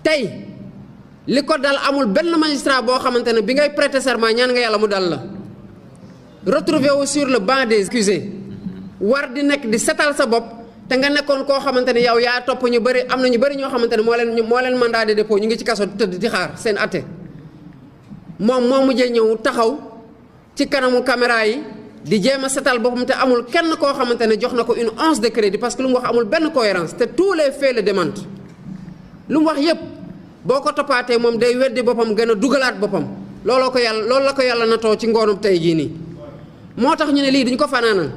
tey li ko dal amul benn magistrat boo xamante ne bi ngay prêter serment ñaan nga yàlla mu dal la retrouver wu sur le banc des accusés war di nekk di setal sa bopp te nga nekkoon koo xamante ne yow yaa topp ñu bëri am na ñu bëri ñoo xamante ne moo leen mandat de dépôt ñu ngi ci kaso tëdd di xaar seen atte moom moo mujjee ñëw taxaw ci kanamu caméra yi di jéem a setal boppam te amul kenn koo xamante ne jox na ko une once de crédit parce que lu mu wax amul benn cohérence te tous les faits le démentent lu mu wax yépp boo ko toppaatee moom day weddi boppam gën a dugalaat boppam loolu la ko yàlla natoo ci ngoonum tey jii nii moo tax ñu ne lii duñ ko fanaanal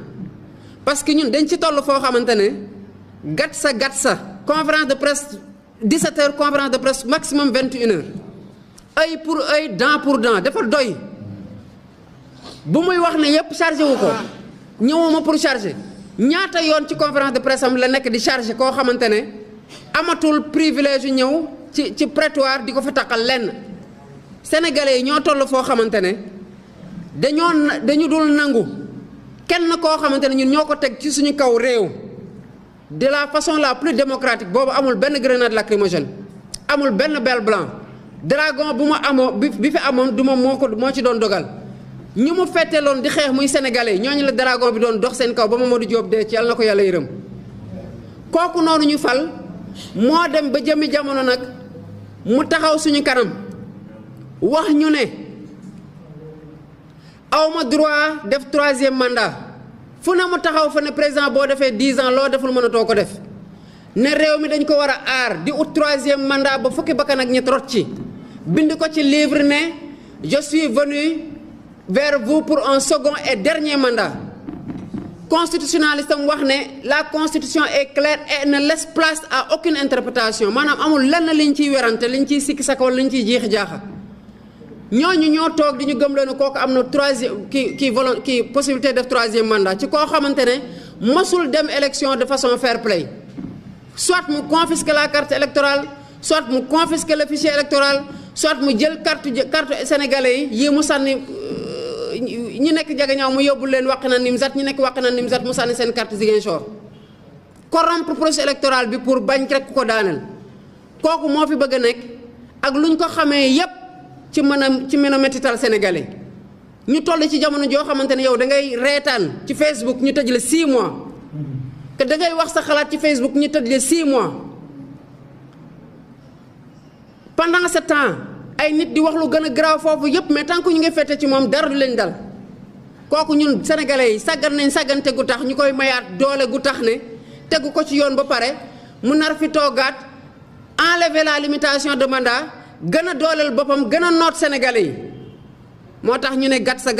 parce que ñun dañ ci toll foo xamante ne gat sa conférence de presse 17h conférence de presse maximum 21h œil pour œil dent pour dent dafa doy bu muy wax ne yépp chargé wu ko ñëwuma pour charger ñaata yoon ci conférence de presse am la nekk di chargé koo xamante ne amatul privilège yu ñëw ci prétoire di ko fa taqal lenn sénégalais yi ñoo toll foo xamante ne dañu dul nangu kenn koo xamante ne ñun ñoo ko teg ci suñu kaw réew de la façon la plus démocratique boobu amul benn grenade lacrymogène amul benn bel blanc dragon bu ma amoo bi fi amoon du moom moo ci doon dogal ñi mu fetteeloon di xeex muy sénégalais ñooñu la dragon bi doon dox seen kaw ba Mamadou Diop dee ci yàlla na ko yàlla yërëm kooku noonu ñu fal moo dem ba jëmi jamono nag mu taxaw suñu kanam wax ñu ne awma droit def 3e mandat fu ne mu taxaw fa ne président boo defee 10 ans loo deful mënatoo ko def ne réew mi dañ ko war a aar di ut 3e mandat ba fukki bakkan ak ñett rot ci bind ko ci livre ne je suis venu vers vous pour un second et dernier mandat constitutionnaliste am wax ne la constitution est claire et ne laisse place à aucune interprétation maanaam amul lenn liñ ciy werante liñ ciy sikki saka wala liñ ciy jiixi jaaxa ñooñu ñoo toog di ñu gëm leen kooku am na 3e kii possibilité def 3e mandat ci koo xamante ne mosul dem élection de façon fair play soit mu confisque la carte électorale soit mu confisque le fichier électoral soit mu jël carte sénégalais yi mu sànni ñi nekk Jagañaaw mu yóbbu leen Wakhinane Nimzatt ñi nekk Wakhinane Nimzatt mu sànni seen carte Ziguinchor corrompre processus électoral bi pour bañ rek ko daaneel kooku moo fi bëgg a nekk ak luñ ko xamee yépp ci mën a mettital sénégalais ñu toll ci jamono joo xamante ne yow da ngay reetaan ci Facebook ñu tëj la 6 mois que da ngay wax sa xalaat ci Facebook ñu tëj la 6 mois pendant ce temps ay nit di wax lu gën a garaaw foofu yépp mais tant que ñu ngi fete ci moom dara du leen dal kooku ñun sénégalais yi sàggante gu tax ñu koy mayaat doole gu tax ne tegu ko ci yoon ba pare mu nar fi toogaat enlever la limitation de mandat gën a dooleel boppam gën a noot sénégalais yi moo tax ñu ne gat sa